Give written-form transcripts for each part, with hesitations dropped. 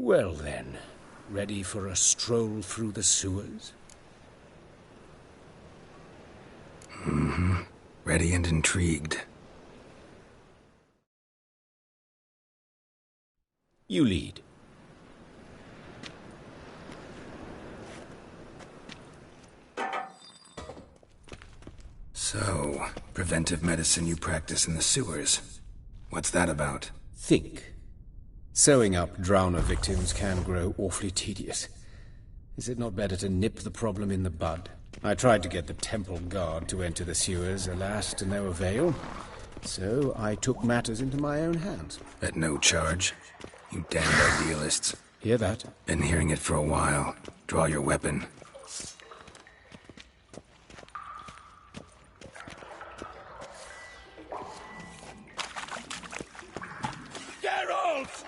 Well then, ready for a stroll through the sewers? Mm-hmm. Ready and intrigued. You lead. So, preventive medicine you practice in the sewers. What's that about? Think. Sewing up drowner victims can grow awfully tedious. Is it not better to nip the problem in the bud? I tried to get the temple guard to enter the sewers, alas, to no avail. So I took matters into my own hands. At no charge? You damned idealists. Hear that? Been hearing it for a while. Draw your weapon. Geralt!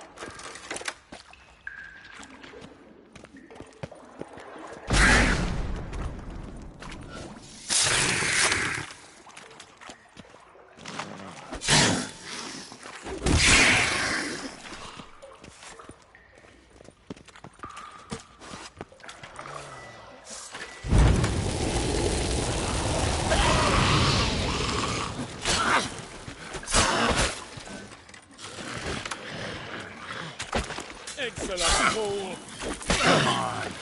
Excellent fool! Come on!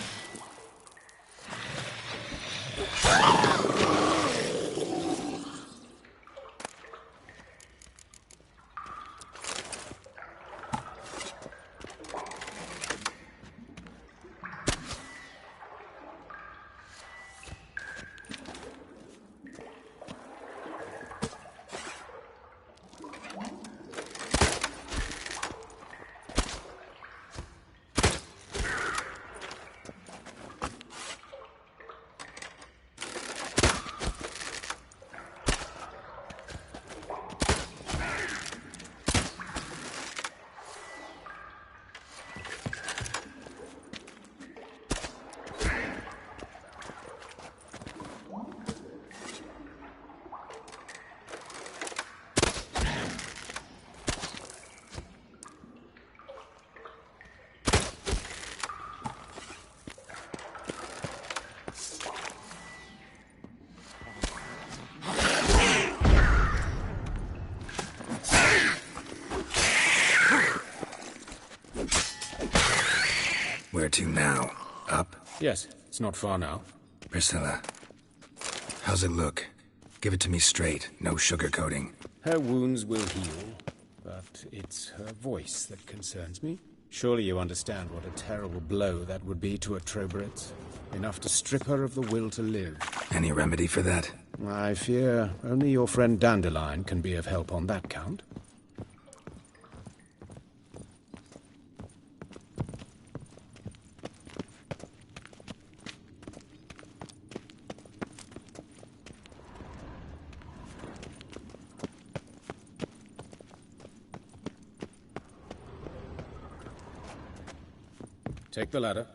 Where to now? Up? Yes, it's not far now. Priscilla. How's it look? Give it to me straight, no sugarcoating. Her wounds will heal, but it's her voice that concerns me. Surely you understand what a terrible blow that would be to a Trobritz. Enough to strip her of the will to live. Any remedy for that? I fear only your friend Dandelion can be of help on that count. Take the ladder.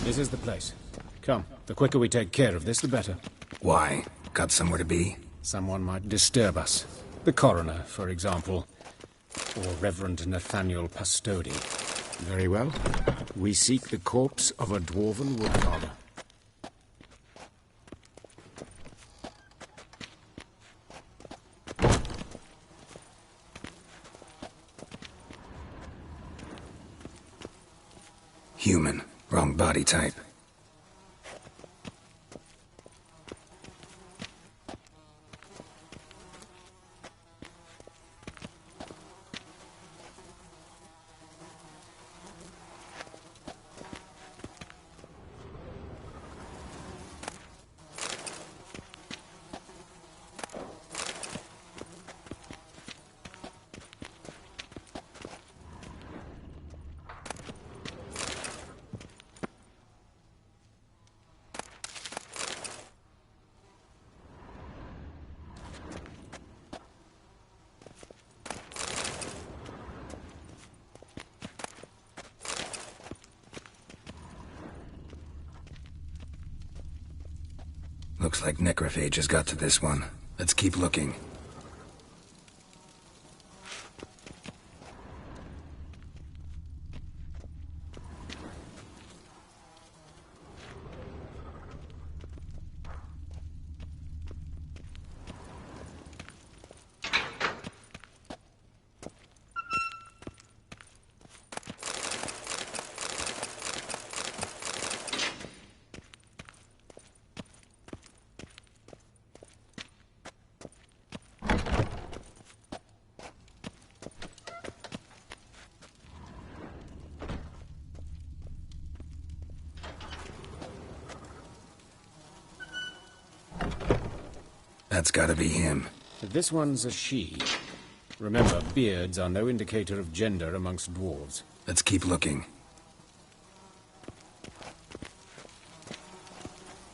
This is the place. Come, the quicker we take care of this, the better. Why? Got somewhere to be? Someone might disturb us. The coroner, for example. Or Reverend Nathaniel Pastodi. Very well. We seek the corpse of a dwarven woodcarver. Human. Wrong body type. Looks like necrophages got to this one. Let's keep looking. That's gotta be him. This one's a she. Remember, beards are no indicator of gender amongst dwarves. Let's keep looking.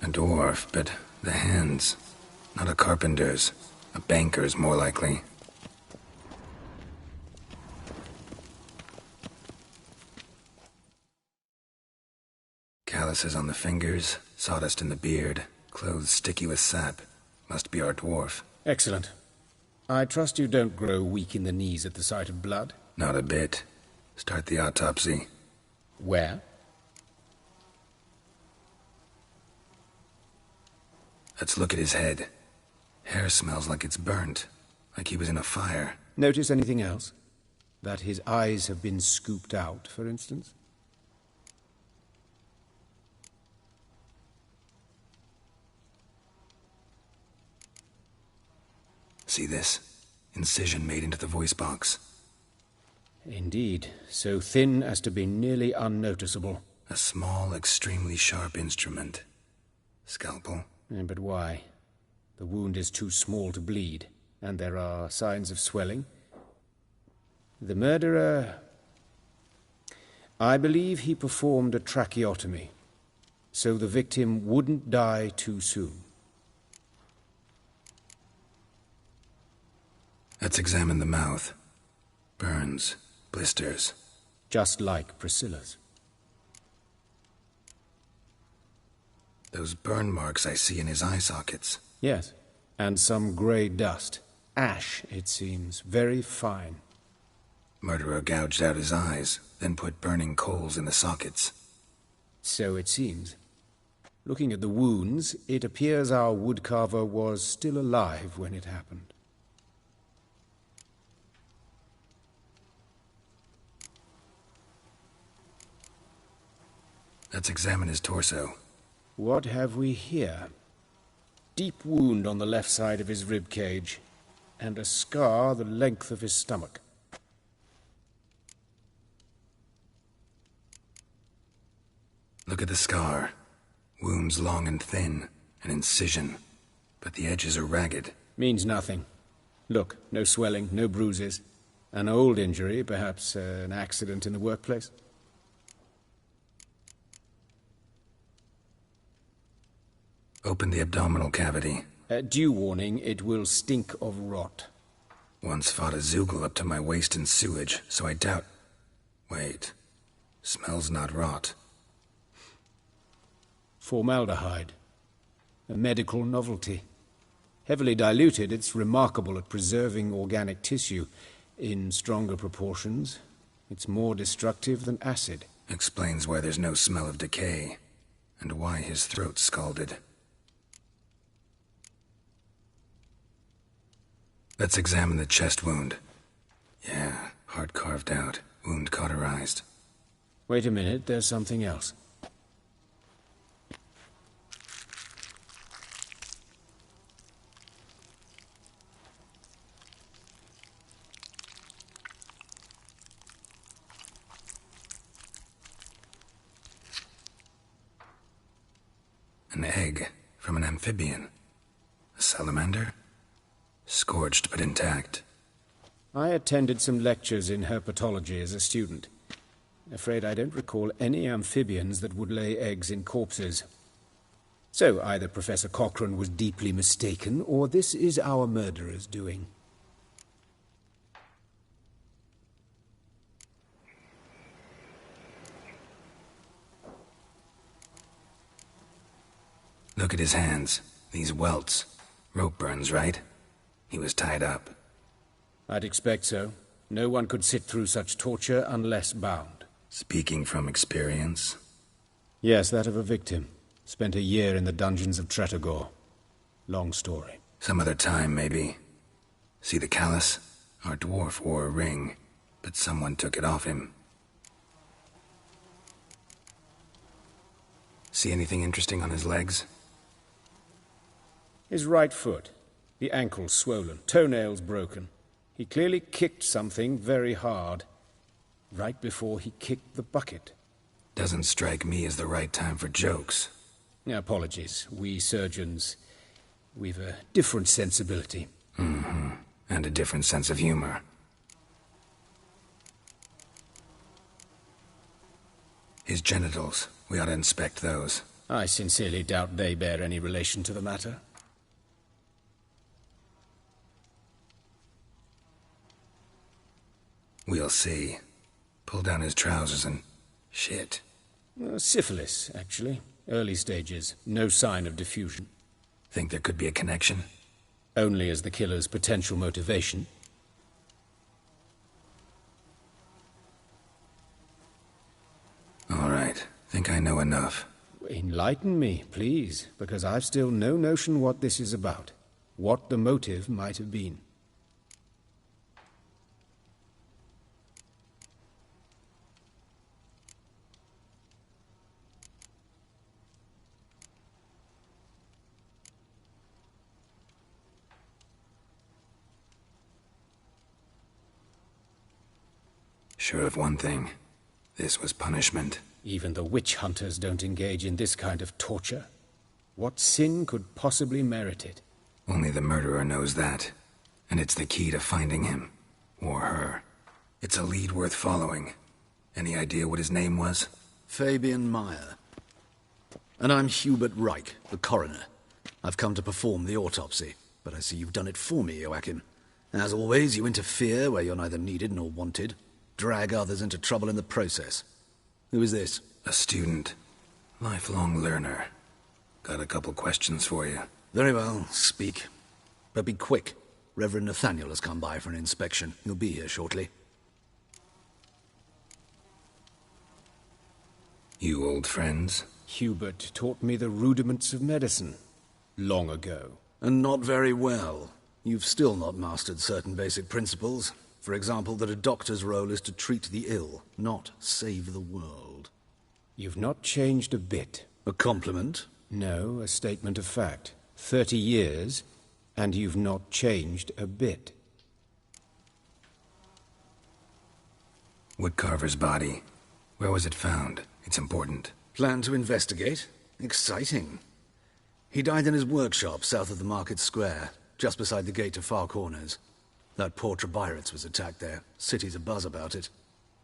A dwarf, but the hands. Not a carpenter's. A banker's, more likely. Calluses on the fingers, sawdust in the beard, clothes sticky with sap. Must be our dwarf. Excellent. I trust you don't grow weak in the knees at the sight of blood? Not a bit. Start the autopsy. Where? Let's look at his head. Hair smells like it's burnt, like he was in a fire. Notice anything else? That his eyes have been scooped out, for instance? See this? Incision made into the voice box. Indeed, so thin as to be nearly unnoticeable. A small, extremely sharp instrument. Scalpel? But why? The wound is too small to bleed, and there are signs of swelling. The murderer... I believe he performed a tracheotomy, so the victim wouldn't die too soon. Let's examine the mouth. Burns, blisters. Just like Priscilla's. Those burn marks I see in his eye sockets. Yes, and some grey dust. Ash, it seems. Very fine. Murderer gouged out his eyes, then put burning coals in the sockets. So it seems. Looking at the wounds, it appears our woodcarver was still alive when it happened. Let's examine his torso. What have we here? Deep wound on the left side of his rib cage, and a scar the length of his stomach. Look at the scar. Wounds long and thin, an incision, but the edges are ragged. Means nothing. Look, no swelling, no bruises. An old injury, perhaps an accident in the workplace. Open the abdominal cavity. Due warning, it will stink of rot. Once fought a Zoogle up to my waist in sewage, so I doubt... Wait. Smells not rot. Formaldehyde. A medical novelty. Heavily diluted, it's remarkable at preserving organic tissue. In stronger proportions, it's more destructive than acid. Explains why there's no smell of decay, and why his throat's scalded. Let's examine the chest wound. Yeah, heart carved out, wound cauterized. Wait a minute, there's something else. An egg from an amphibian. A salamander? Scorched but intact. I attended some lectures in herpetology as a student. Afraid I don't recall any amphibians that would lay eggs in corpses. So either Professor Cochrane was deeply mistaken, or this is our murderer's doing. Look at his hands. These welts. Rope burns, right? He was tied up. I'd expect so. No one could sit through such torture unless bound. Speaking from experience? Yes, that of a victim. Spent a year in the dungeons of Tretogor. Long story. Some other time, maybe. See the callus? Our dwarf wore a ring, but someone took it off him. See anything interesting on his legs? His right foot. The ankle swollen, toenails broken. He clearly kicked something very hard, right before he kicked the bucket. Doesn't strike me as the right time for jokes. Apologies. We surgeons, We've a different sensibility. Mm-hmm. And a different sense of humor. His genitals. We ought to inspect those. I sincerely doubt they bear any relation to the matter. We'll see. Pull down his trousers and... shit. Syphilis, actually. Early stages. No sign of diffusion. Think there could be a connection? Only as the killer's potential motivation. All right. Think I know enough. Enlighten me, please, because I've still no notion what this is about. What the motive might have been. Sure of one thing. This was punishment. Even the witch hunters don't engage in this kind of torture. What sin could possibly merit it? Only the murderer knows that. And it's the key to finding him. Or her. It's a lead worth following. Any idea what his name was? Fabian Meyer. And I'm Hubert Reich, the coroner. I've come to perform the autopsy, but I see you've done it for me, Joachim. As always, you interfere where you're neither needed nor wanted. Drag others into trouble in the process. Who is this? A student. Lifelong learner. Got a couple questions for you. Very well, speak. But be quick. Reverend Nathaniel has come by for an inspection. He'll be here shortly. You old friends? Hubert taught me the rudiments of medicine. Long ago. And not very well. You've still not mastered certain basic principles. For example, that a doctor's role is to treat the ill, not save the world. You've not changed a bit. A compliment? No, a statement of fact. 30 years, and you've not changed a bit. Woodcarver's body. Where was it found? It's important. Plan to investigate? Exciting. He died in his workshop south of the market square, just beside the gate to Far Corners. That poor Trebirates was attacked there. City's abuzz about it.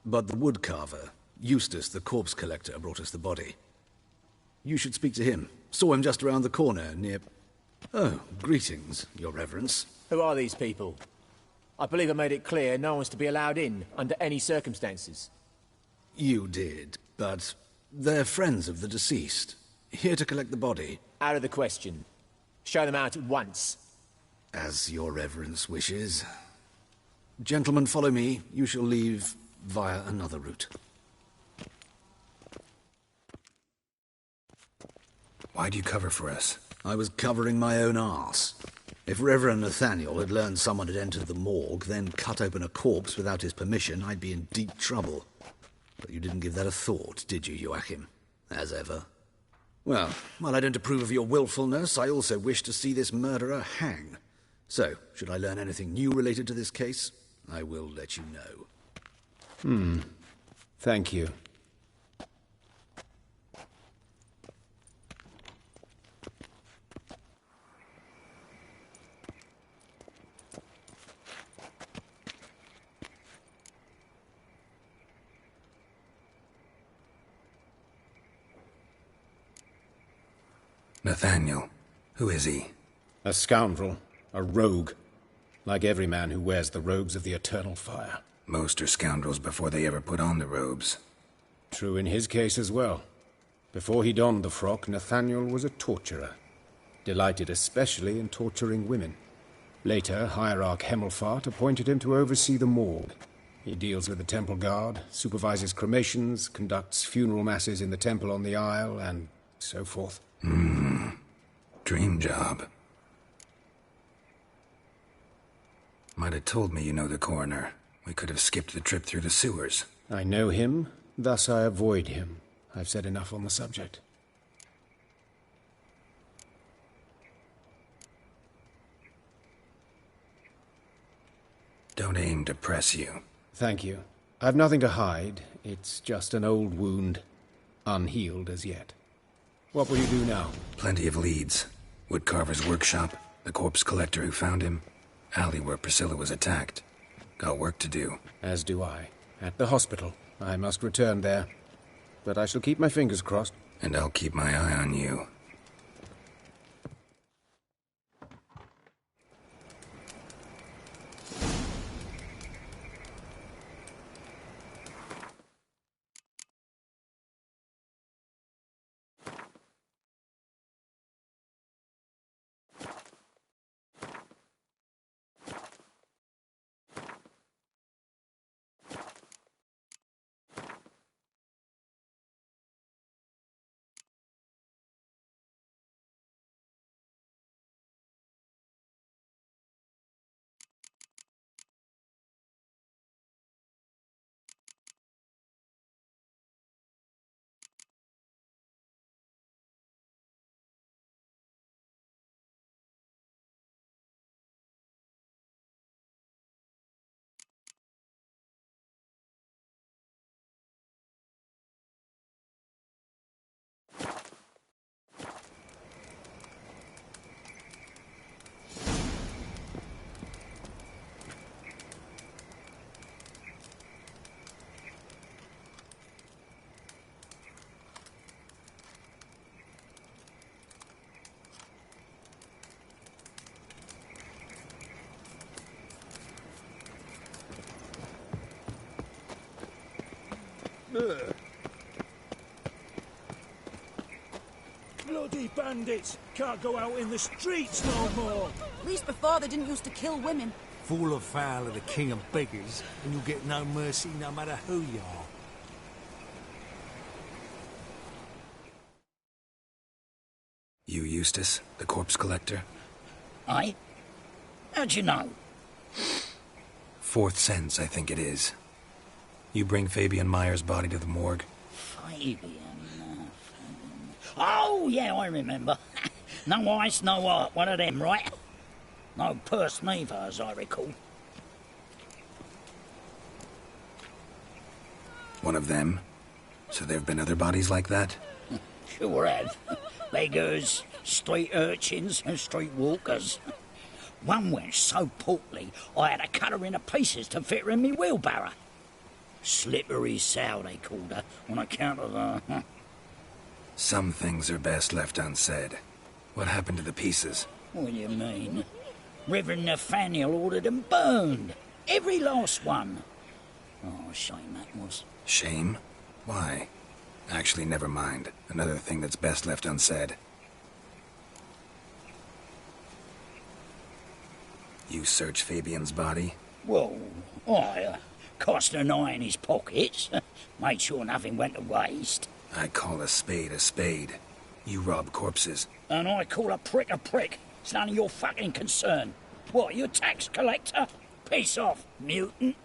But the woodcarver, Eustace the corpse collector, brought us the body. You should speak to him. Saw him just around the corner near... Oh, greetings, Your Reverence. Who are these people? I believe I made it clear no one's to be allowed in, under any circumstances. You did, but they're friends of the deceased. Here to collect the body. Out of the question. Show them out at once. As Your Reverence wishes. Gentlemen, follow me. You shall leave via another route. Why'd you cover for us? I was covering my own arse. If Reverend Nathaniel had learned someone had entered the morgue, then cut open a corpse without his permission, I'd be in deep trouble. But you didn't give that a thought, did you, Joachim? As ever. Well, while I don't approve of your willfulness, I also wish to see this murderer hang. So, should I learn anything new related to this case, I will let you know. Thank you. Nathaniel. Who is he? A scoundrel. A rogue. Like every man who wears the robes of the eternal fire. Most are scoundrels before they ever put on the robes. True in his case as well. Before he donned the frock, Nathaniel was a torturer. Delighted especially in torturing women. Later, Hierarch Hemmelfart appointed him to oversee the morgue. He deals with the temple guard, supervises cremations, conducts funeral masses in the temple on the Isle, and so forth. Dream job. Might have told me you know the coroner. We could have skipped the trip through the sewers. I know him, thus I avoid him. I've said enough on the subject. Don't aim to press you. Thank you. I've nothing to hide. It's just an old wound, unhealed as yet. What will you do now? Plenty of leads. Woodcarver's workshop, The corpse collector who found him. Alley where Priscilla was attacked. Got work to do. As do I. At the hospital. I must return there. But I shall keep my fingers crossed. And I'll keep my eye on you. Bloody bandits! Can't go out in the streets no more! At least before they didn't used to kill women. Fall afoul of the king of beggars, and you'll get no mercy no matter who you are. You Eustace, the corpse collector? Aye? How'd you know? Fourth sense, I think it is. You bring Fabian Meyer's body to the morgue? Fabian. Oh, yeah, I remember. No ice, no art, one of them, right? No purse neither, as I recall. One of them? So there have been other bodies like that? Sure have. Beggars, street urchins, and street walkers. One went so portly, I had to cut her into pieces to fit her in me wheelbarrow. Slippery sow, they called her, on account of her. Some things are best left unsaid. What happened to the pieces? What do you mean? Reverend Nathaniel ordered them burned. Every last one. Oh, shame that was. Shame? Why? Actually, never mind. Another thing that's best left unsaid. You search Fabian's body? Well, I cast an eye in his pockets. Made sure nothing went to waste. I call a spade a spade. You rob corpses. And I call a prick a prick. It's none of your fucking concern. What, you a tax collector? Piss off, mutant.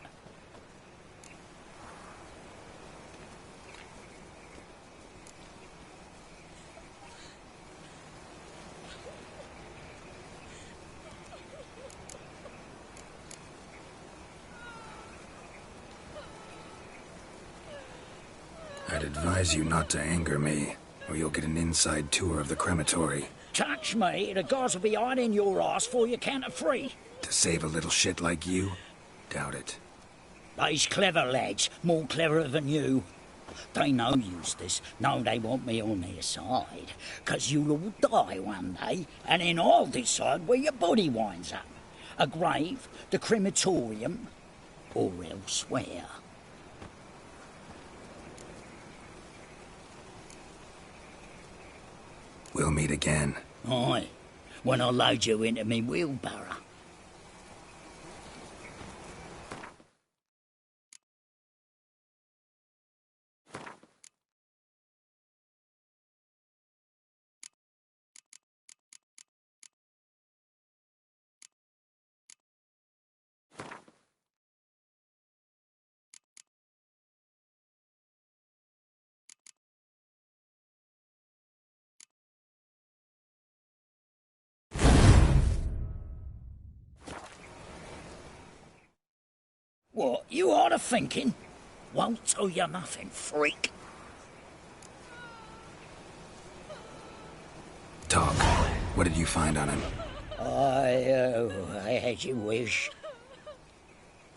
I'd advise you not to anger me, or you'll get an inside tour of the crematory. Touch me, the guards will be hiding your ass for you counter-free. To save a little shit like you? Doubt it. They's clever lads, more cleverer than you. They know Eustace, know they want me on their side, 'cause you'll all die one day, and then I'll decide where your body winds up. A grave, the crematorium, or elsewhere. We'll meet again. Aye, when I load you into me wheelbarrow. What, you are thinking? Won't tell you nothing, freak. Talk. What did you find on him? As you wish.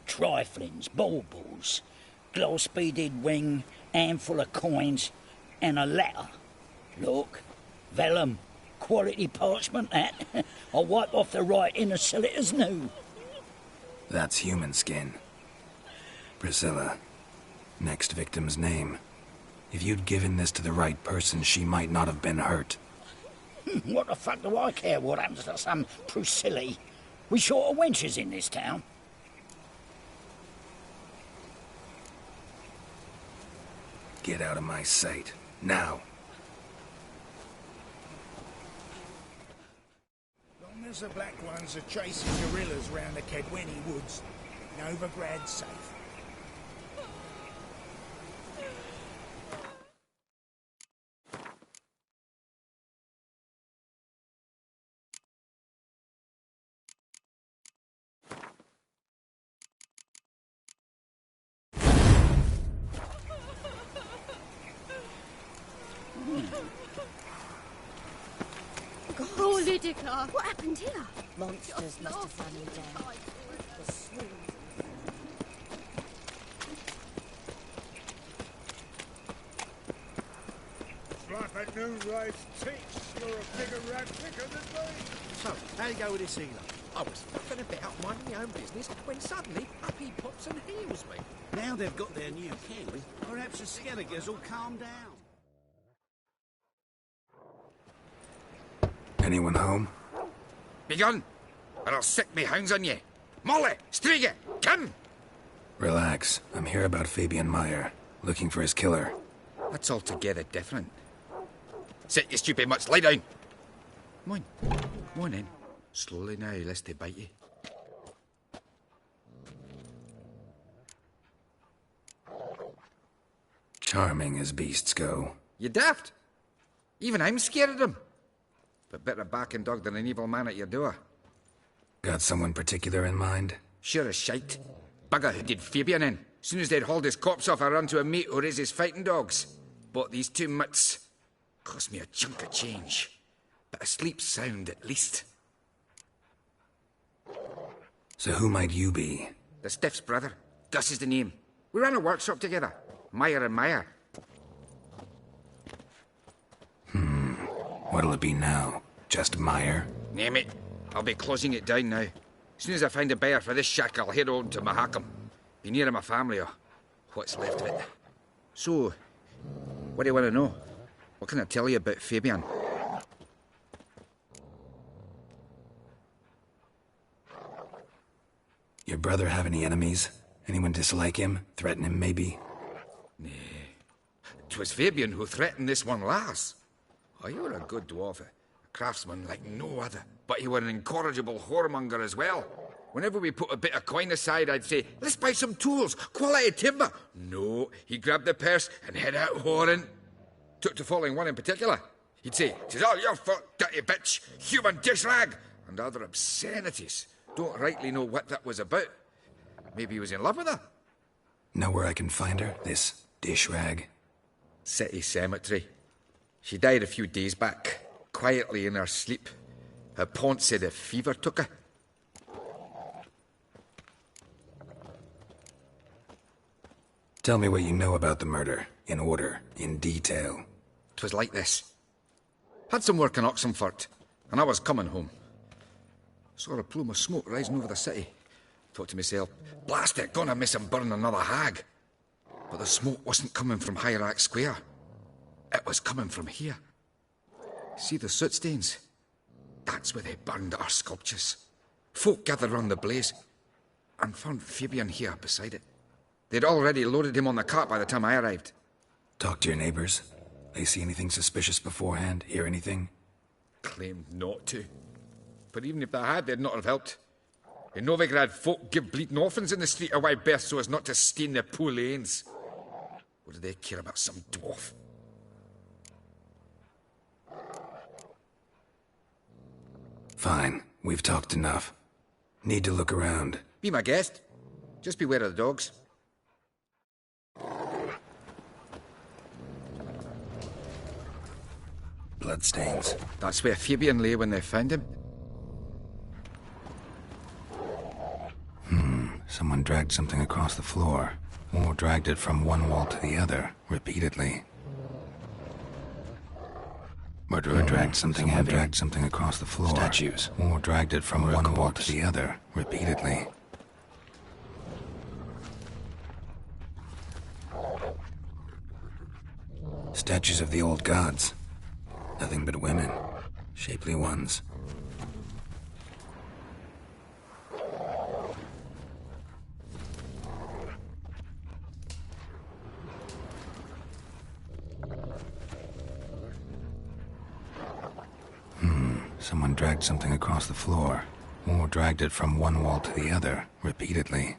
Triflings, baubles, gloss-beaded ring, handful of coins, and a letter. Look, vellum, quality parchment, that. I'll wipe off the writing and sell it as new. That's human skin. Priscilla. Next victim's name. If you'd given this to the right person, she might not have been hurt. What the fuck do I care what happens to some Priscilla? We short of wenches in this town. Get out of my sight. Now. Long as the Black Ones are chasing guerrillas round the Kedweni woods, Novigrad's safe. Oh, Lydica, what happened here? Monsters must have run him down. The swarms. It's like a new race teach. You're a bigger rat picker than me. So, how you go with this healer? I was fucking about minding my own business when suddenly up he pops and heals me. Now they've got their new king, perhaps the Skelligers will calm down. Anyone home? Begone, or I'll sick me hounds on ye. Molly, Striga, come! Relax. I'm here about Fabian Meyer, looking for his killer. That's altogether different. Sit, you stupid mutts, lie down. Come on, come on in. Slowly now, lest they bite you. Charming as beasts go. You daft? Even I'm scared of them. But better back and dog than an evil man at your door. Got someone particular in mind? Sure as shite. Bugger who did Fabian in. Soon as they'd hauled his corpse off, I run to a mate who raises fighting dogs. Bought these 2 mutts. Cost me a chunk of change. But I sleep sound at least. So who might you be? The Stiff's brother. Gus is the name. We ran a workshop together. Meyer and Meyer. What'll it be now? Just Meyer? Name it. I'll be closing it down now. As soon as I find a buyer for this shack, I'll head on to Mahakam. Be near my family or what's left of it. So, what do you want to know? What can I tell you about Fabian? Your brother have any enemies? Anyone dislike him? Threaten him, maybe? Nay. 'Twas Fabian who threatened this one last. Oh, you were a good dwarf, a craftsman like no other. But you were an incorrigible whoremonger as well. Whenever we put a bit of coin aside, I'd say, let's buy some tools, quality timber. No, he grabbed the purse and head out whoring. Took to following one in particular. He'd say, "'Tis all your fault, dirty bitch, human dish rag," and other obscenities. Don't rightly know what that was about. Maybe he was in love with her. Know where I can find her, this dish rag? City cemetery. She died a few days back, quietly in her sleep. Her pont said a fever took her. Tell me what you know about the murder, in order, in detail. 'Twas like this. Had some work in Oxenfurt, and I was coming home. Saw a plume of smoke rising over the city. Thought to myself, blast it, gonna miss him burn another hag. But the smoke wasn't coming from Hierarch Square. It was coming from here. See the soot stains? That's where they burned our sculptures. Folk gathered round the blaze and found Fabian here beside it. They'd already loaded him on the cart by the time I arrived. Talk to your neighbors. They see anything suspicious beforehand? Hear anything? Claimed not to. But even if they had, they'd not have helped. In Novigrad, folk give bleeding orphans in the street a wide berth so as not to stain their poor lanes. What do they care about some dwarf? Fine. We've talked enough. Need to look around. Be my guest. Just beware of the dogs. Bloodstains. That's where Fabian lay when they found him. Someone dragged something across the floor, or dragged it from one wall to the other, repeatedly. Murderer dragged something heavy. Dragged something across the floor. Statues. Or dragged it from one wall to the other, repeatedly. Statues of the old gods. Nothing but women. Shapely ones. Someone dragged something across the floor, or dragged it from one wall to the other, repeatedly.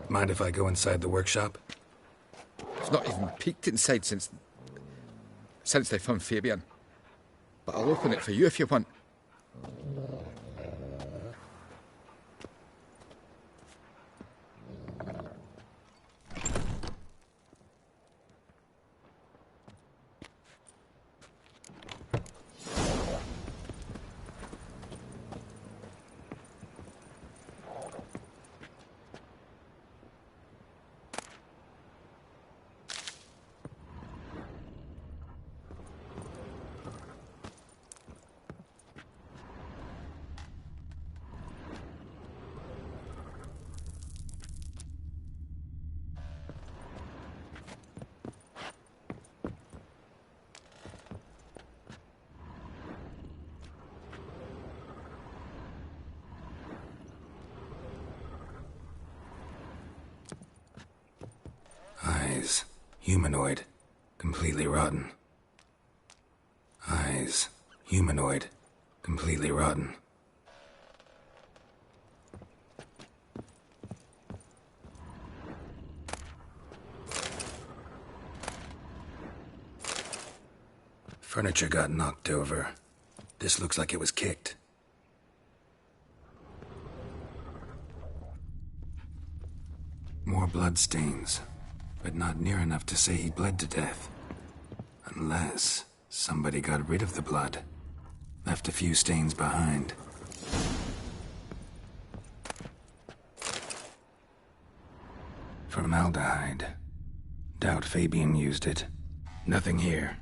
Mind if I go inside the workshop? It's not even peeked inside since they found Fabian. But I'll open it for you if you want. Eyes. Humanoid. Completely rotten. Eyes. Humanoid. Completely rotten. Furniture got knocked over. This looks like it was kicked. More blood stains, but not near enough to say he bled to death. Unless somebody got rid of the blood. Left a few stains behind. Formaldehyde. Doubt Fabian used it. Nothing here.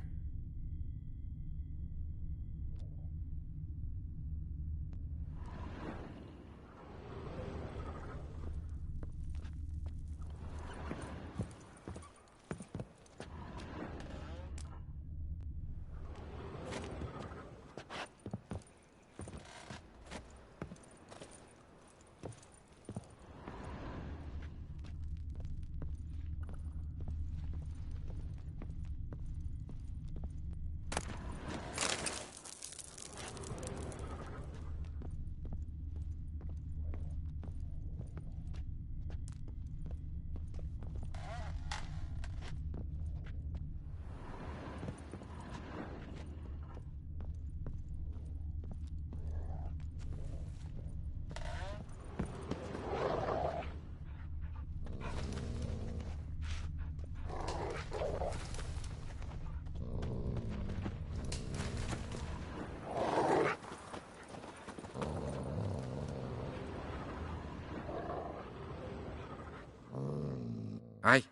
Aye.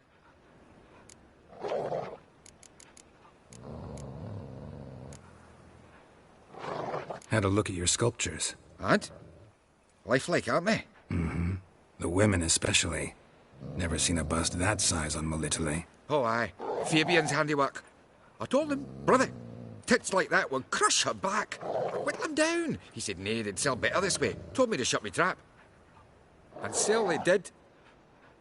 Had a look at your sculptures. And? Lifelike, aren't they? Mm-hmm. The women especially. Never seen a bust that size on Melitele. Oh, aye. Fabian's handiwork. I told him, brother, tits like that would crush her back. Whittle him down. He said, nay, they'd sell better this way. Told me to shut me trap. And sell they did.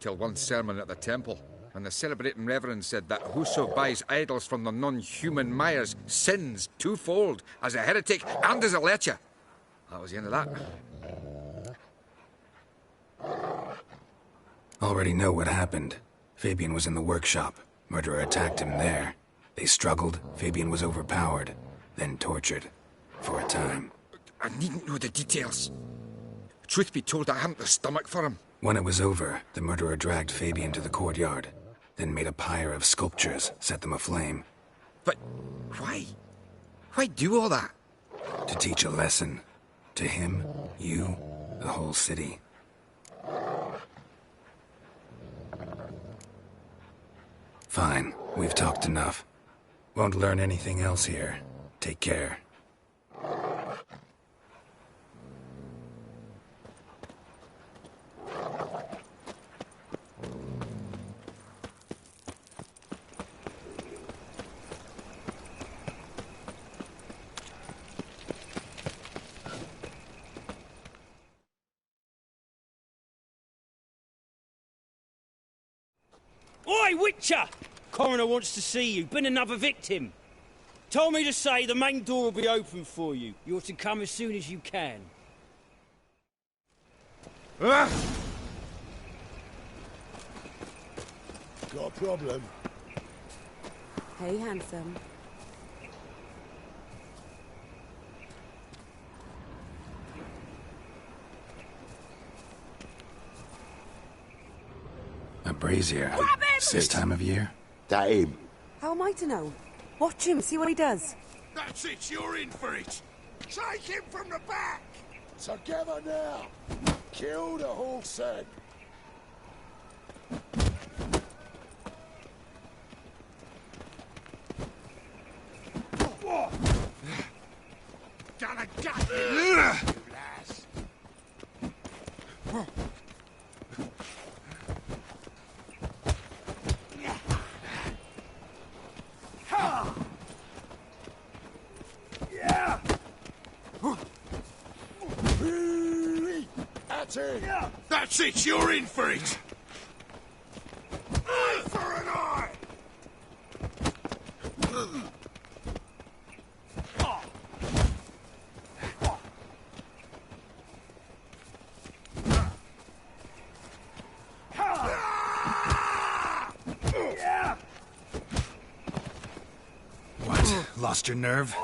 Till one sermon at the temple. And the celebrating reverend said that whoso buys idols from the non-human Myers sins twofold, as a heretic and as a lecher. That was the end of that. Already know what happened. Fabian was in the workshop. Murderer attacked him there. They struggled. Fabian was overpowered, then tortured. For a time. I needn't know the details. Truth be told, I hadn't the stomach for him. When it was over, the murderer dragged Fabian to the courtyard, then made a pyre of sculptures, set them aflame. But why? Why do all that? To teach a lesson. To him, you, the whole city. Fine, we've talked enough. Won't learn anything else here. Take care. Oi, Witcher! Coroner wants to see you. Been another victim. Told me to say the main door will be open for you. You're to come as soon as you can. Got a problem? Hey, handsome. A brazier. Grab him! This time of year? That him. How am I to know? Watch him, see what he does. That's it, you're in for it. Take him from the back. Together now. Kill the horse head. Gonna gut you, lass. That's it, you're in for it! Eye for an eye! What? Lost your nerve?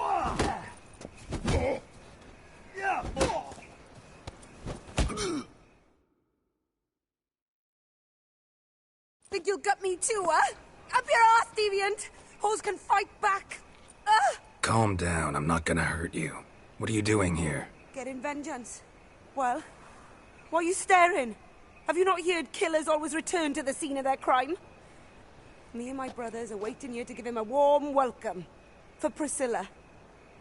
Think you'll gut me too, huh? Up your ass, deviant! Hoes can fight back! Calm down, I'm not gonna hurt you. What are you doing here? Getting vengeance. Well, why are you staring? Have you not heard killers always return to the scene of their crime? Me and my brothers are waiting here to give him a warm welcome. For Priscilla.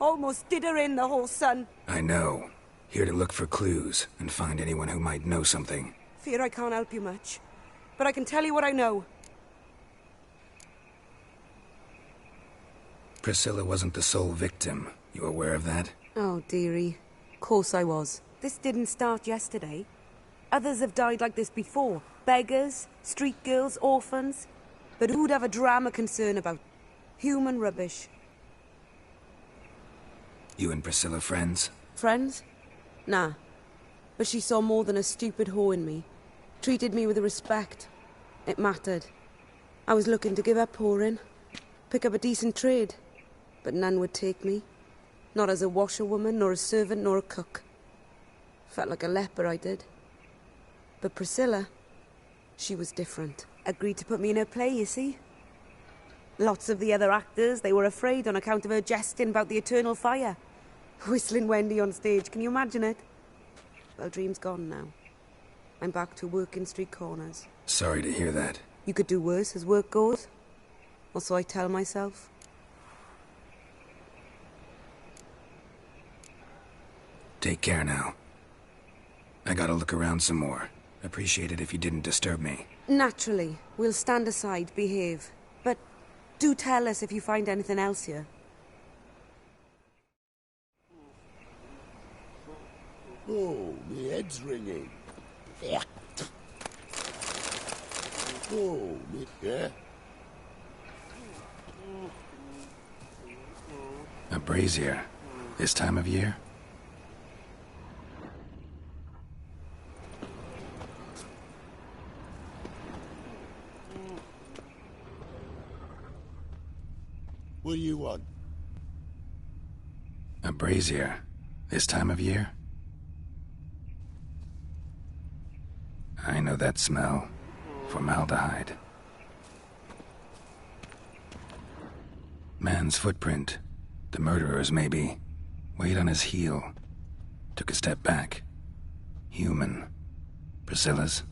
Almost did her in, the whole son. I know. Here to look for clues and find anyone who might know something. Fear I can't help you much. But I can tell you what I know. Priscilla wasn't the sole victim. You aware of that? Oh, dearie. Course I was. This didn't start yesterday. Others have died like this before. Beggars, street girls, orphans. But who'd have a drama concern about? Human rubbish. You and Priscilla friends? Friends? Nah. But she saw more than a stupid whore in me. Treated me with respect. It mattered. I was looking to give up whoring. Pick up a decent trade. But none would take me. Not as a washerwoman, nor a servant, nor a cook. Felt like a leper, I did. But Priscilla, she was different. Agreed to put me in her play, you see. Lots of the other actors, they were afraid on account of her jesting about the eternal fire. Whistling Wendy on stage, can you imagine it? Well, dream's gone now. I'm back to working street corners. Sorry to hear that. You could do worse as work goes. Or so I tell myself. Take care now. I gotta look around some more. Appreciate it if you didn't disturb me. Naturally. We'll stand aside, behave. But do tell us if you find anything else here. Oh, my head's ringing. Yeah. Oh, me, yeah. A brazier. This time of year? What do you want? A brazier. This time of year? I know that smell. Formaldehyde. Man's footprint. The murderer's, maybe. Weight on his heel. Took a step back. Human. Priscilla's.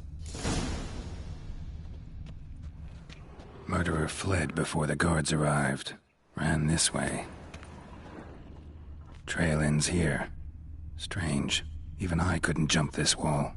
Murderer fled before the guards arrived. Ran this way. Trail ends here. Strange. Even I couldn't jump this wall.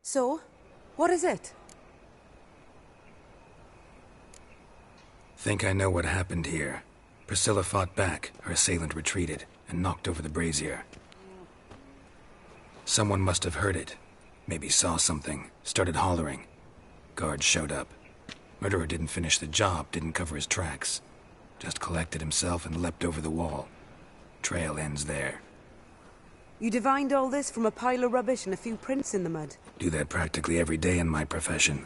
So, what is it? Think I know what happened here. Priscilla fought back, her assailant retreated, and knocked over the brazier. Someone must have heard it. Maybe saw something, started hollering. Guards showed up. Murderer didn't finish the job, didn't cover his tracks. Just collected himself and leapt over the wall. Trail ends there. You divined all this from a pile of rubbish and a few prints in the mud. Do that practically every day in my profession.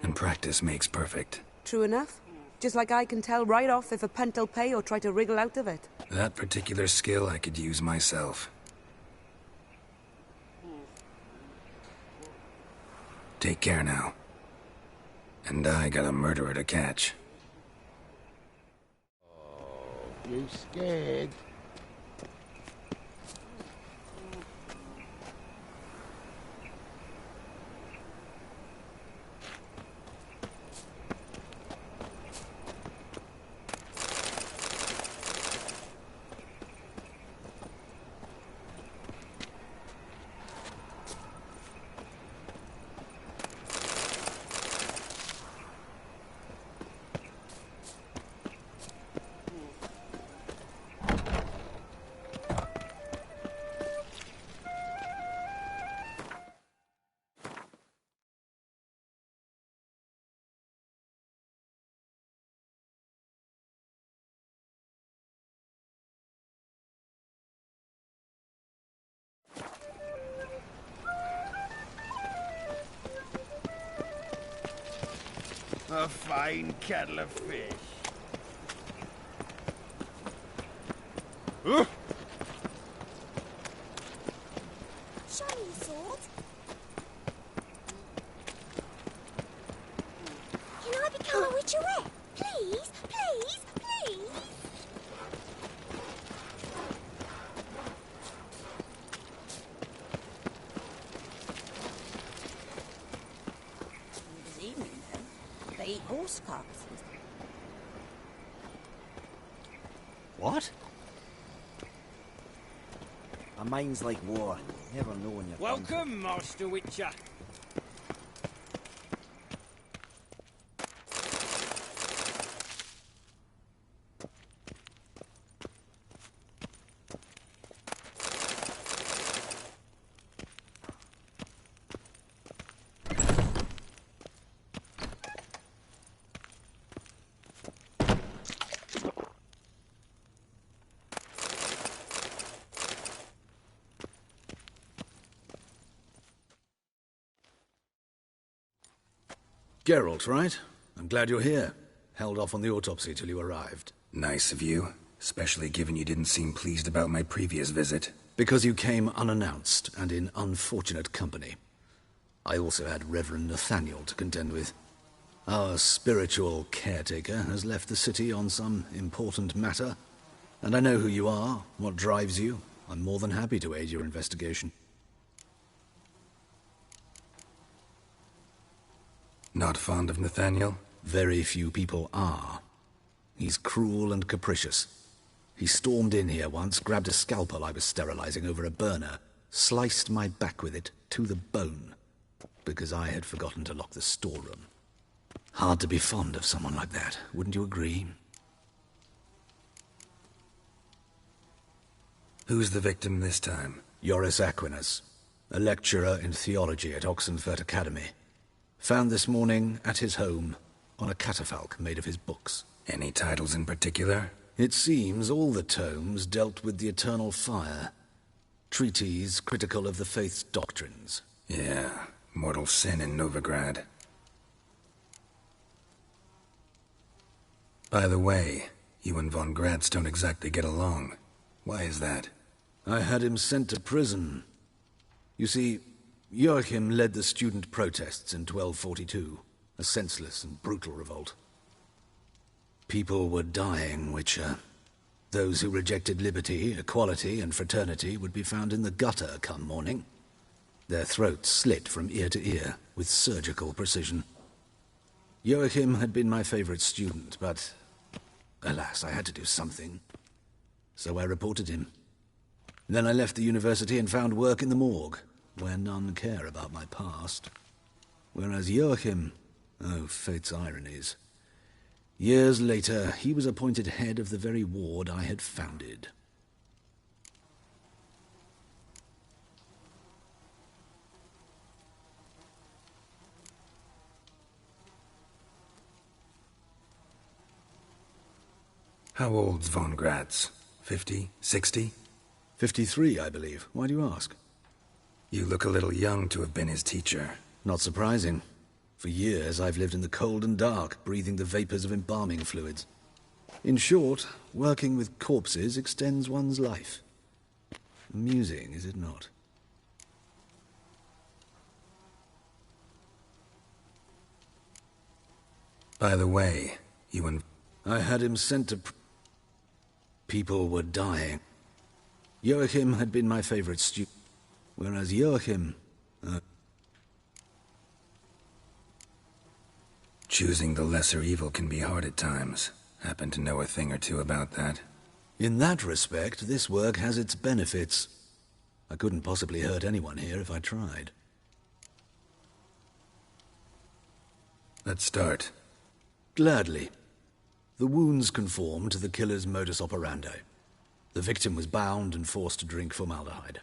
And practice makes perfect. True enough. Just like I can tell right off if a punt'll pay or try to wriggle out of it. That particular skill I could use myself. Take care now. And I got a murderer to catch. Oh, you scared? A fine kettle of fish. Show me your sword. Can I become a witcherette? Please, please, please. This evening, though, they eat horse carcasses. What? A mind's like war. Never know when you're Welcome, Master Witcher. Geralt, right? I'm glad you're here. Held off on the autopsy till you arrived. Nice of you, especially given you didn't seem pleased about my previous visit. Because you came unannounced and in unfortunate company. I also had Reverend Nathaniel to contend with. Our spiritual caretaker has left the city on some important matter, and I know who you are, what drives you. I'm more than happy to aid your investigation. Not fond of Nathaniel? Very few people are. He's cruel and capricious. He stormed in here once, grabbed a scalpel I was sterilizing over a burner, sliced my back with it to the bone, because I had forgotten to lock the storeroom. Hard to be fond of someone like that, wouldn't you agree? Who's the victim this time? Joris Aquinas, a lecturer in theology at Oxenfurt Academy. Found this morning at his home on a catafalque made of his books. Any titles in particular? It seems all the tomes dealt with the eternal fire. Treatises critical of the faith's doctrines. Yeah, mortal sin in Novigrad. By the way, you and von Gratz don't exactly get along. Why is that? I had him sent to prison. You see, Joachim led the student protests in 1242, a senseless and brutal revolt. People were dying, Witcher. Those who rejected liberty, equality, and fraternity would be found in the gutter come morning. Their throats slit from ear to ear, with surgical precision. Joachim had been my favorite student, but alas, I had to do something. So I reported him. Then I left the university and found work in the morgue, where none care about my past. Whereas Joachim, oh, fate's ironies. Years later, he was appointed head of the very ward I had founded. How old's von Gratz? 50? 60? 53, I believe. Why do you ask? You look a little young to have been his teacher. Not surprising. For years, I've lived in the cold and dark, breathing the vapors of embalming fluids. In short, working with corpses extends one's life. Amusing, is it not? By the way, you and... I had him sent to... People were dying. Joachim had been my favorite student, whereas Joachim... Choosing the lesser evil can be hard at times. Happen to know a thing or two about that. In that respect, this work has its benefits. I couldn't possibly hurt anyone here if I tried. Let's start. Gladly. The wounds conform to the killer's modus operandi. The victim was bound and forced to drink formaldehyde.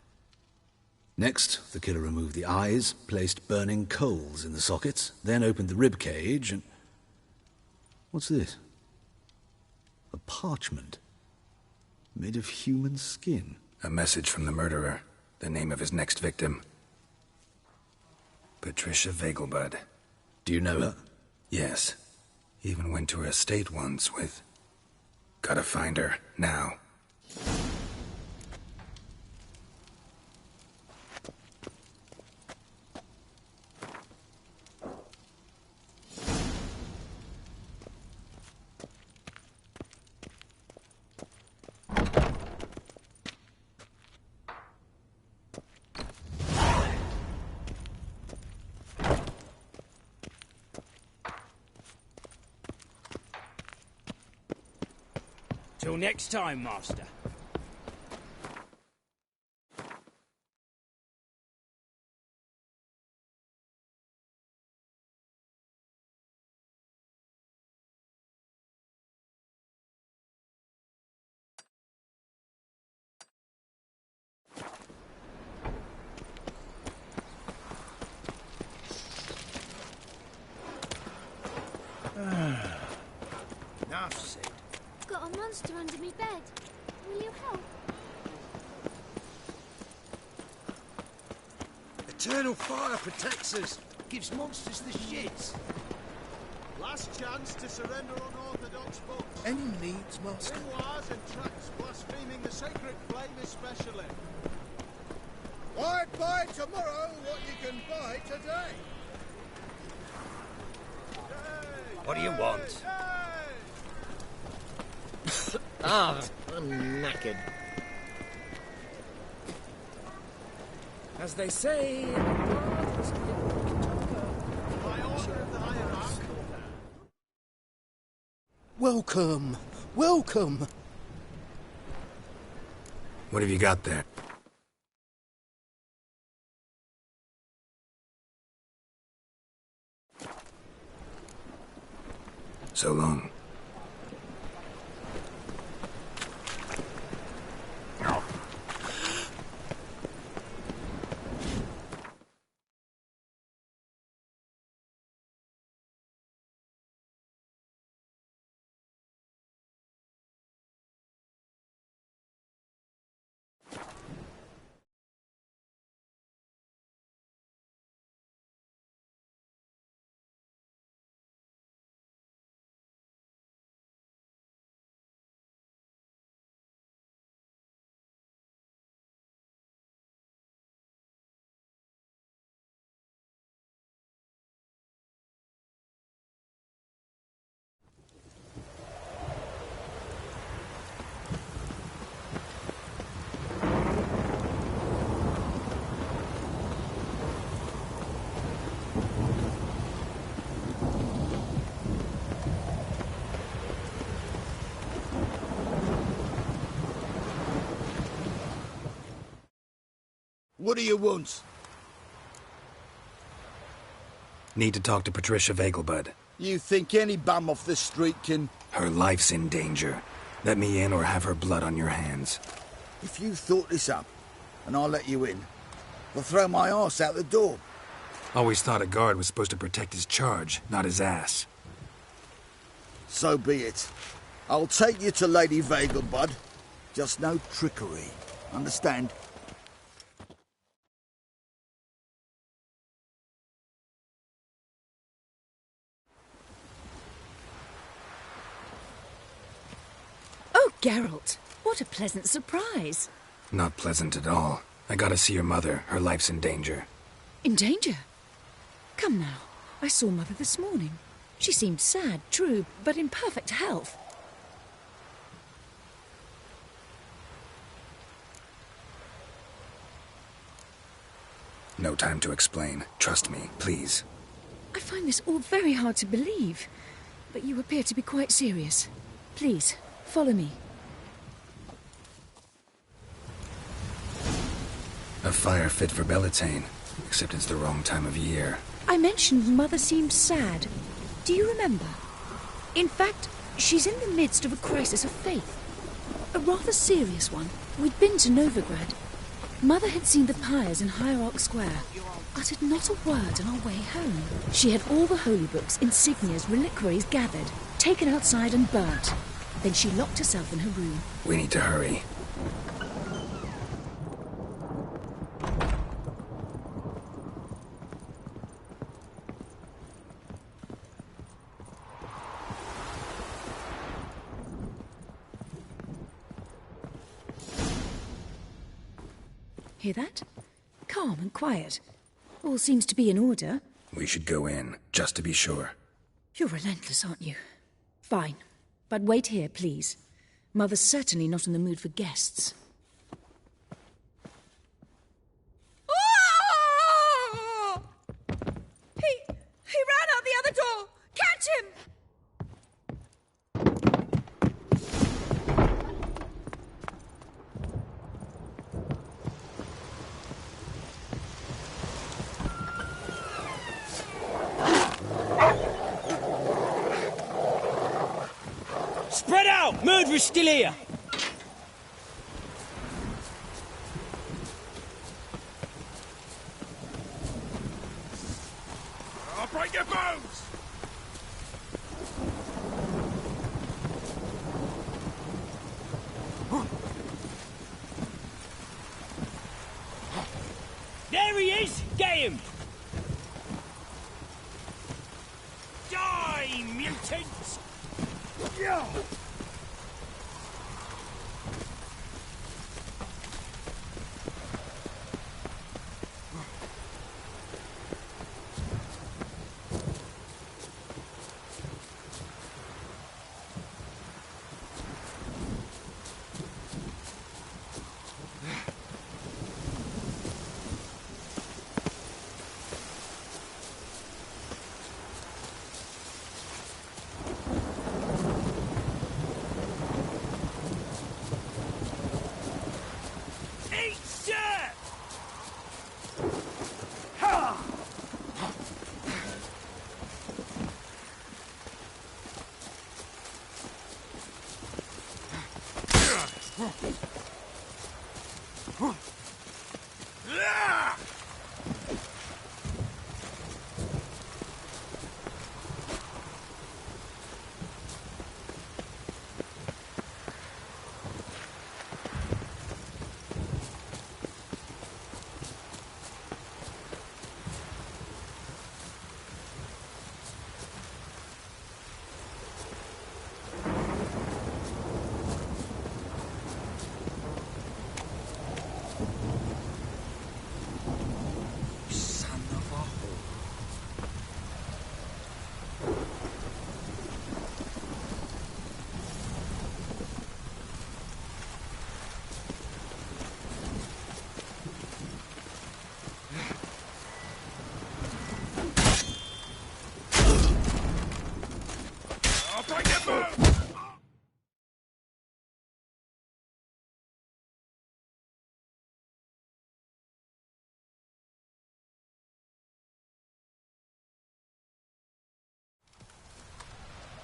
Next, the killer removed the eyes, placed burning coals in the sockets, then opened the rib cage and... What's this? A parchment. Made of human skin. A message from the murderer. The name of his next victim. Patricia Vegelbud. Do you know her? Yes. Even went to her estate once with... Gotta find her, now. Till next time, Master. Enough said. Got a monster under me bed. Will you help? Eternal fire protects us. Gives monsters the shits. Last chance to surrender unorthodox. Any needs, Master? Memoirs and tracts blaspheming the sacred flame especially. Why buy tomorrow what you can buy today? What do you want? Ah, I'm knackered. As they say... Welcome. Welcome. What have you got there? So long. What do you want? Need to talk to Patricia Vegelbud. You think any bum off the street can... Her life's in danger. Let me in or have her blood on your hands. If you thought this up, and I'll let you in, I'll throw my arse out the door. Always thought a guard was supposed to protect his charge, not his ass. So be it. I'll take you to Lady Vegelbud. Just no trickery. Understand? Oh, Geralt, what a pleasant surprise. Not pleasant at all. I gotta see your mother. Her life's in danger. In danger? Come now. I saw Mother this morning. She seemed sad, true, but in perfect health. No time to explain. Trust me, please. I find this all very hard to believe, but you appear to be quite serious. Please, follow me. A fire fit for Bellatane, except it's the wrong time of year. I mentioned Mother seemed sad. Do you remember? In fact, she's in the midst of a crisis of faith. A rather serious one. We'd been to Novigrad. Mother had seen the pyres in Hierarch Square, uttered not a word on our way home. She had all the holy books, insignias, reliquaries gathered, taken outside and burnt. Then she locked herself in her room. We need to hurry. Hear that? Calm and quiet. All seems to be in order. We should go in, just to be sure. You're relentless, aren't you? Fine. But wait here, please. Mother's certainly not in the mood for guests. Oh! He ran out the other door! Catch him! Spread out! Murderer's still here! I'll break your bones! There he is! Get him! Die, mutants!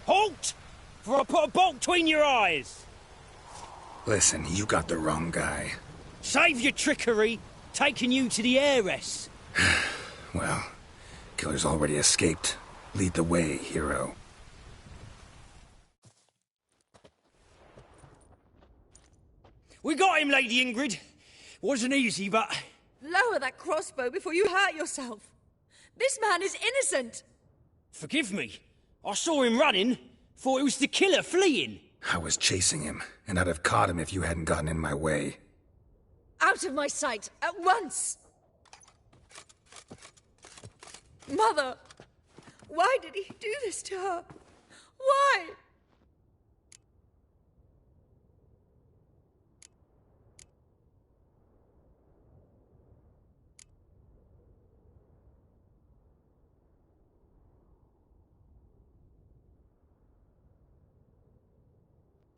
Halt! For I put a bolt between your eyes! Listen, you got the wrong guy. Save your trickery, taking you to the heiress. Well, killer's already escaped. Lead the way, hero. We got him, Lady Ingrid. Wasn't easy, but... Lower that crossbow before you hurt yourself. This man is innocent. Forgive me. I saw him running, thought it was the killer fleeing. I was chasing him, and I'd have caught him if you hadn't gotten in my way. Out of my sight, at once! Mother! Why did he do this to her? Why?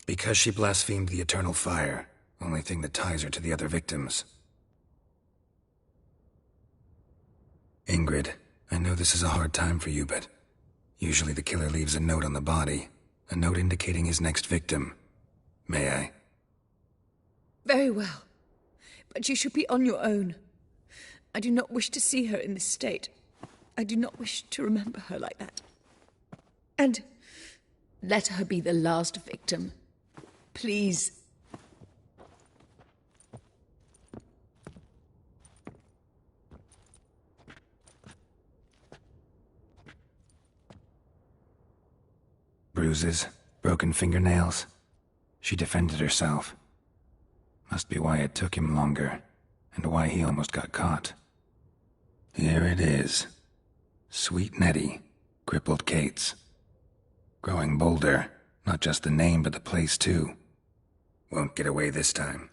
Because she blasphemed the eternal fire, only thing that ties her to the other victims. Ingrid, I know this is a hard time for you, but usually the killer leaves a note on the body, a note indicating his next victim. May I? Very well. But you should be on your own. I do not wish to see her in this state. I do not wish to remember her like that. And let her be the last victim. Please. Bruises, broken fingernails. She defended herself. Must be why it took him longer, and why he almost got caught. Here it is. Sweet Nettie, crippled Kate's. Growing bolder, not just the name but the place too. Won't get away this time.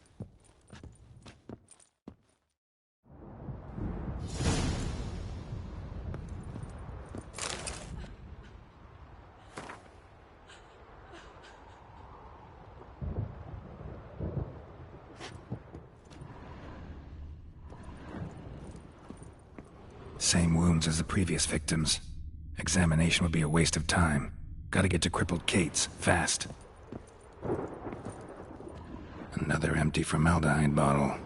Same wounds as the previous victims. Examination would be a waste of time. Gotta get to crippled Kate's, fast. Another empty formaldehyde bottle.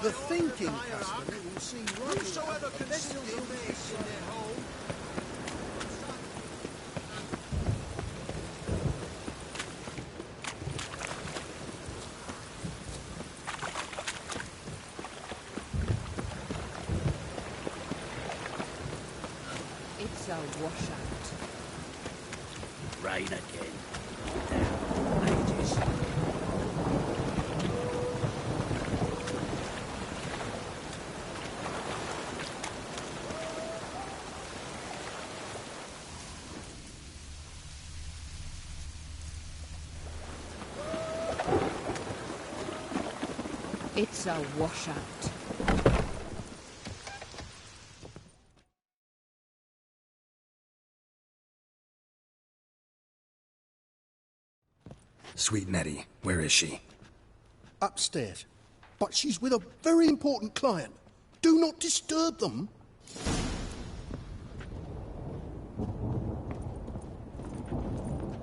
The thinking customer will see whosoever conceals a fish in their home. It's a washout. Rain again. Ages. It's a washout. Sweet Nettie, where is she? Upstairs. But she's with a very important client. Do not disturb them.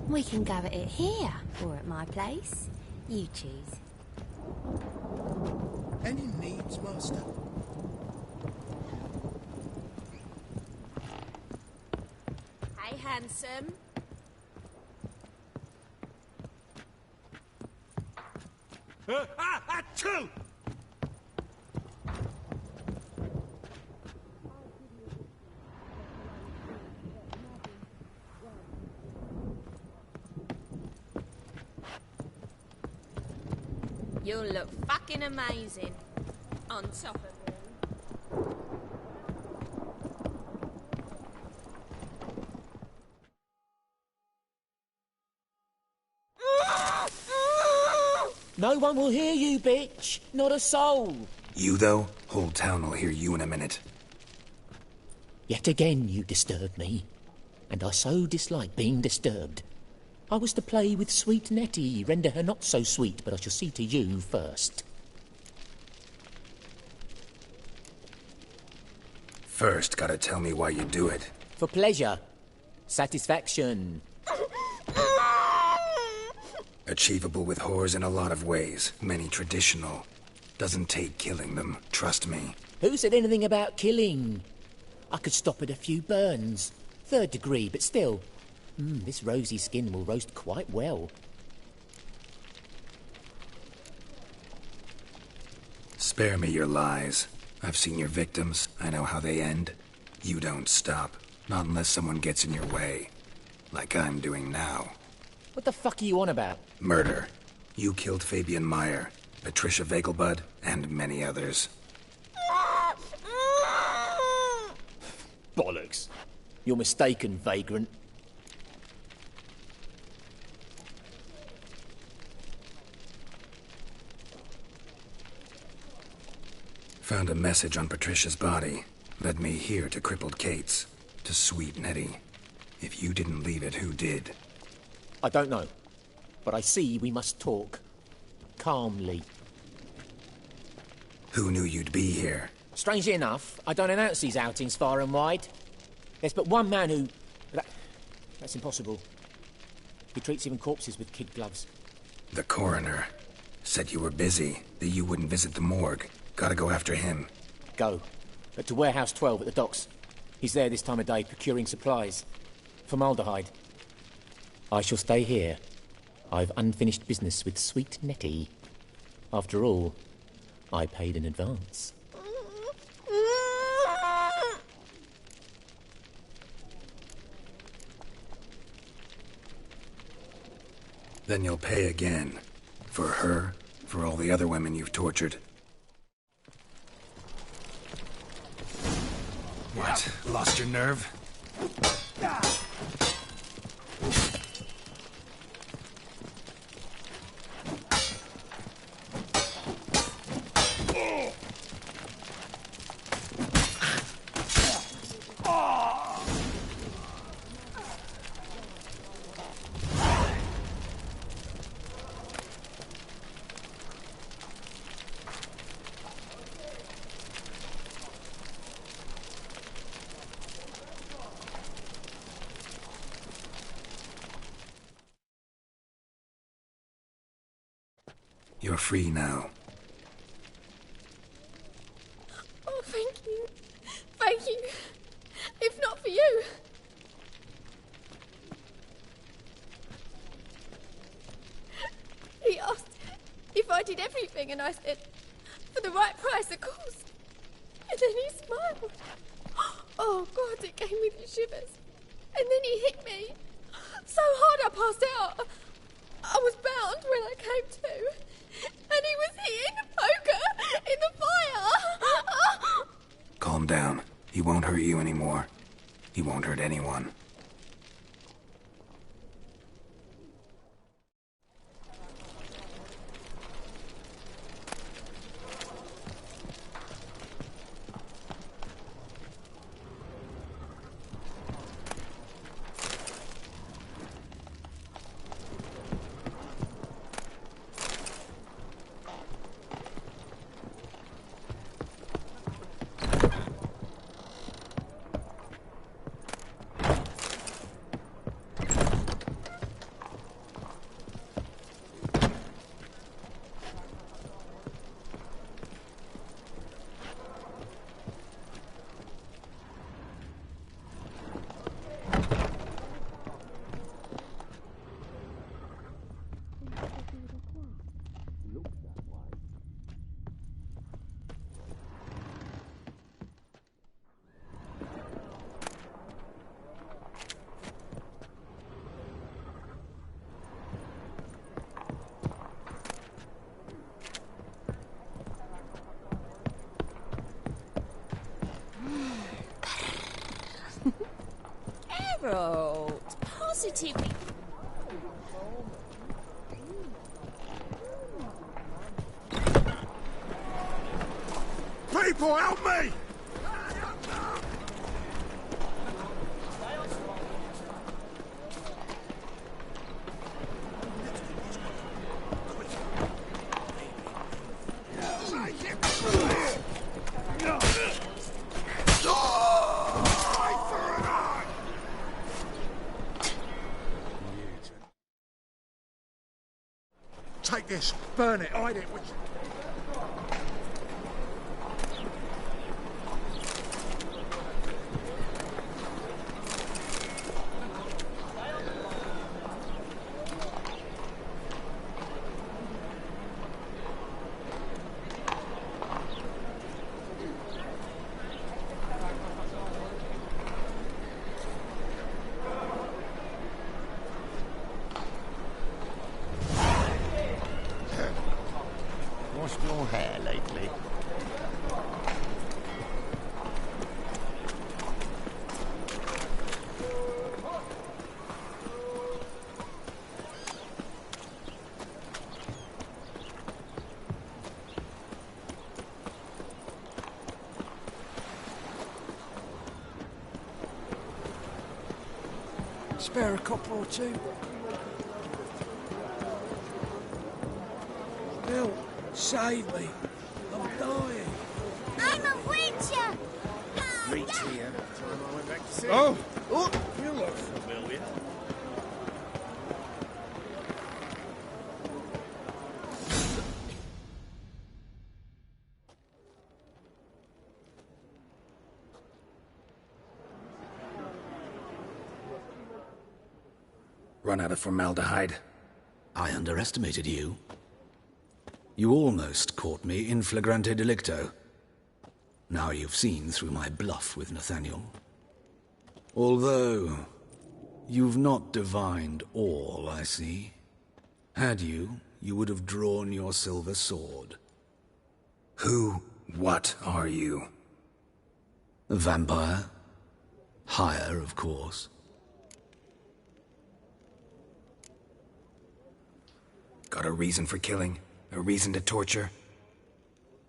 We can go at it here, or at my place. You choose. Any needs, Master? Hey, handsome. Achoo! You'll look fucking amazing. On top of it. No one will hear you, bitch. Not a soul. You, though? Whole town will hear you in a minute. Yet again you disturb me. And I so dislike being disturbed. I was to play with sweet Nettie, render her not so sweet, but I shall see to you first. First, gotta tell me why you do it. For pleasure. Satisfaction. Achievable with whores in a lot of ways, many traditional. Doesn't take killing them, trust me. Who said anything about killing? I could stop at a few burns. 3rd degree, but still. This rosy skin will roast quite well. Spare me your lies. I've seen your victims. I know how they end. You don't stop. Not unless someone gets in your way. Like I'm doing now. What the fuck are you on about? Murder. You killed Fabian Meyer, Patricia Vegelbud, and many others. Bollocks. You're mistaken, vagrant. Found a message on Patricia's body. Led me here to crippled Kate's. To sweet Nettie. If you didn't leave it, who did? I don't know. But I see we must talk. Calmly. Who knew you'd be here? Strangely enough, I don't announce these outings far and wide. There's but one man who... That's impossible. He treats even corpses with kid gloves. The coroner. Said you were busy, that you wouldn't visit the morgue. Gotta go after him. Go. But to Warehouse 12 at the docks. He's there this time of day procuring supplies. Formaldehyde. I shall stay here. I've unfinished business with sweet Nettie. After all, I paid in advance. Then you'll pay again. For her, for all the other women you've tortured. What? Lost your nerve? You're free now. Oh, thank you. Thank you. If not for you... He asked if I did everything, and I said, for the right price, of course. And then he smiled. Oh, God, it gave me the shivers. And then he hit me. So hard I passed out. I was bound when I came to. And he was hitting the poker in the fire. Calm down. He won't hurt you anymore. He won't hurt anyone. Harold, positively. People, help me! Take this, burn it, hide it. Washed your hair lately? Spare a copper or two? Bill, save me. I'm dying. I'm a witcher. Reach here. Time I went back to see. Oh! Oh! You look familiar. Run out of formaldehyde. I underestimated you. You almost caught me in flagrante delicto. Now you've seen through my bluff with Nathaniel. Although, you've not divined all, I see. Had you, you would have drawn your silver sword. What are you? A vampire. Higher, of course. Got a reason for killing? A reason to torture?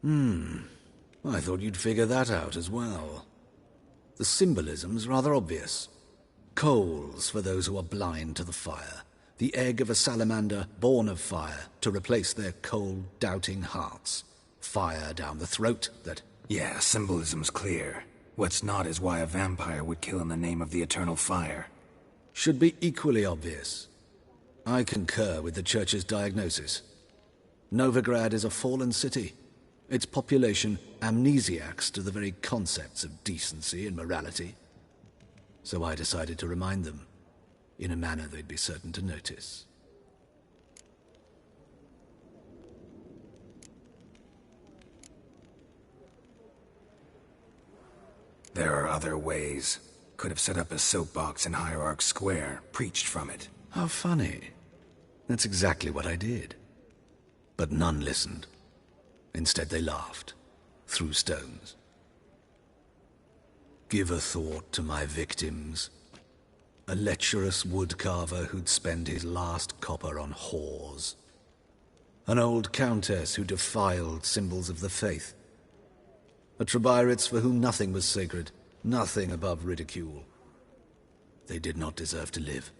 I thought you'd figure that out as well. The symbolism's rather obvious. Coals for those who are blind to the fire. The egg of a salamander born of fire to replace their cold, doubting hearts. Fire down the throat that... Yeah, symbolism's clear. What's not is why a vampire would kill in the name of the eternal fire. Should be equally obvious. I concur with the Church's diagnosis. Novigrad is a fallen city. Its population amnesiacs to the very concepts of decency and morality. So I decided to remind them, in a manner they'd be certain to notice. There are other ways. Could have set up a soapbox in Hierarch Square, preached from it. How funny. That's exactly what I did. But none listened. Instead they laughed, threw stones. Give a thought to my victims. A lecherous woodcarver who'd spend his last copper on whores. An old countess who defiled symbols of the faith. A Trebirates for whom nothing was sacred, nothing above ridicule. They did not deserve to live.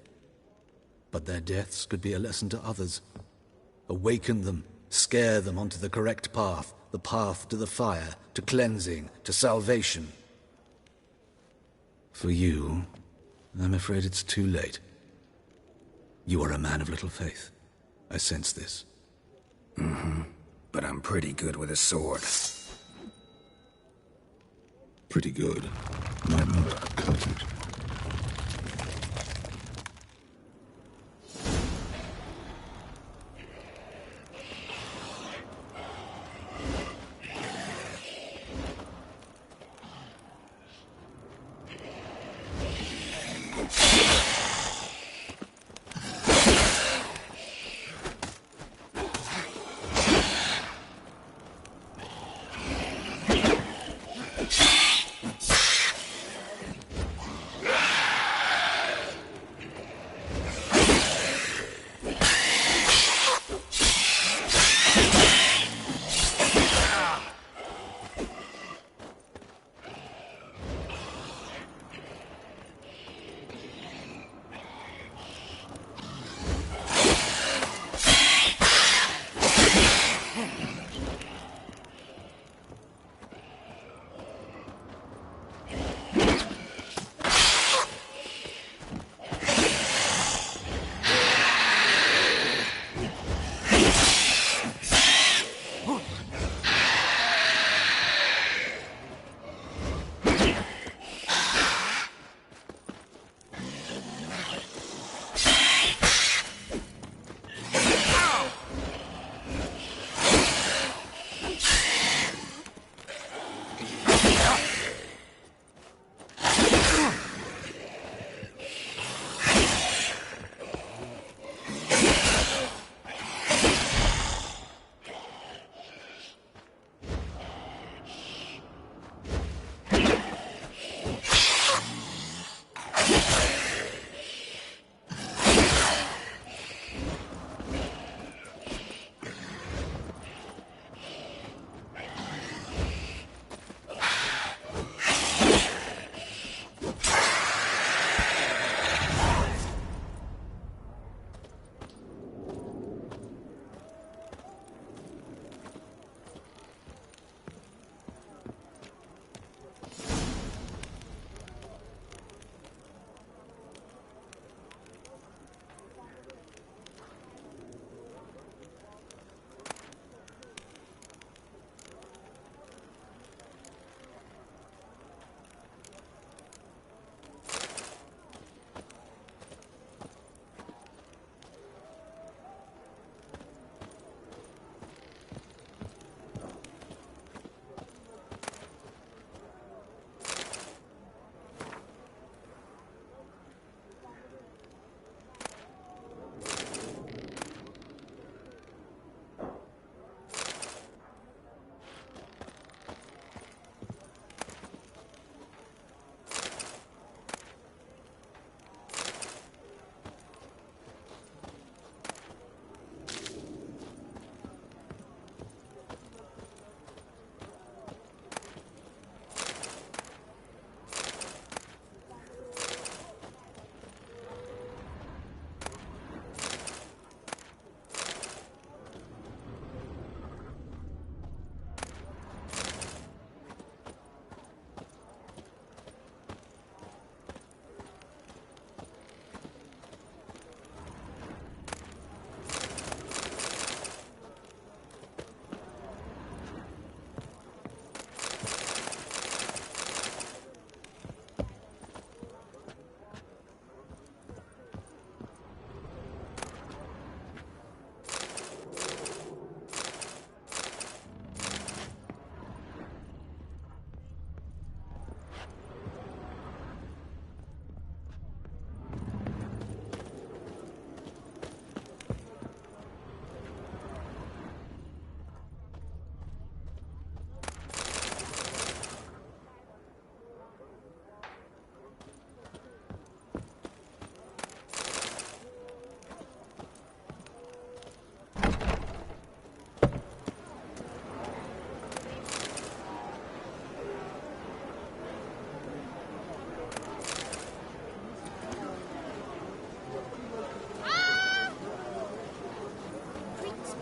But their deaths could be a lesson to others. Awaken them, scare them onto the correct path, the path to the fire, to cleansing, to salvation. For you, I'm afraid it's too late. You are a man of little faith. I sense this. Mm-hmm. But I'm pretty good with a sword. Pretty good. Might not cut it.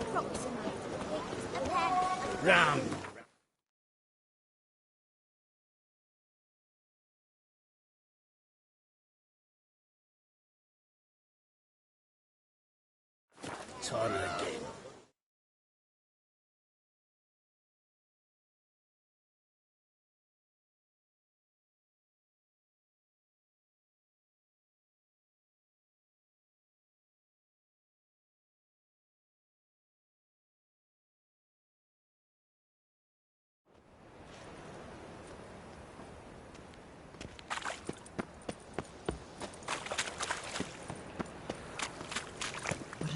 approximate. It's about... Ram! Time again.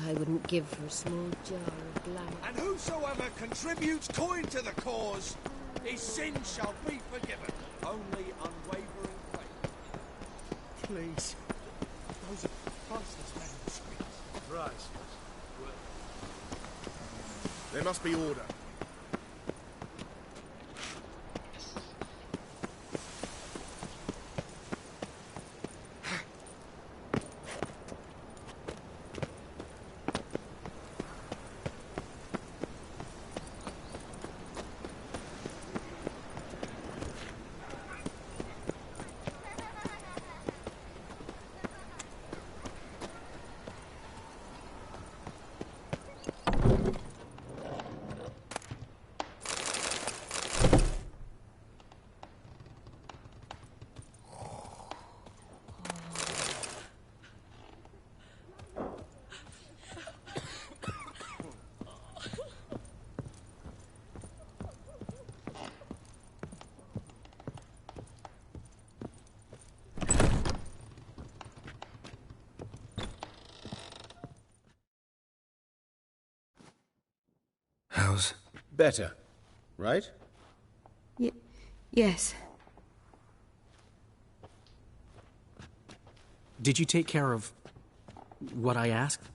I wouldn't give for a small jar of glamour. And whosoever contributes coin to the cause, his sins shall be forgiven. Only unwavering faith. Please. Those are priceless manuscripts. Right. Well, there must be order. How's... Better, right? Yes. Did you take care of what I asked?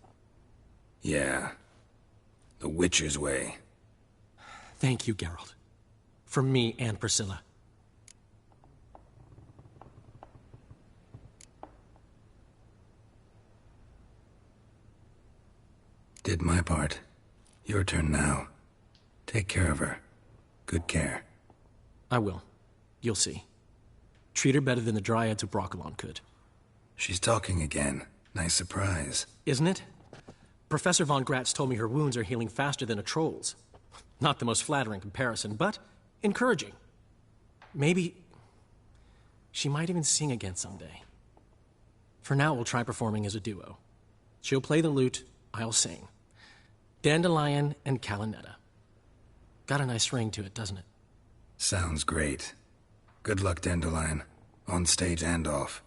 Yeah. The Witcher's way. Thank you, Geralt. From me and Priscilla. Did my part. Your turn now. Take care of her. Good care. I will. You'll see. Treat her better than the Dryads of Brokilon could. She's talking again. Nice surprise. Isn't it? Professor von Gratz told me her wounds are healing faster than a troll's. Not the most flattering comparison, but encouraging. Maybe she might even sing again someday. For now, we'll try performing as a duo. She'll play the lute, I'll sing. Dandelion and Calinetta. Got a nice ring to it, doesn't it? Sounds great. Good luck, Dandelion. On stage and off.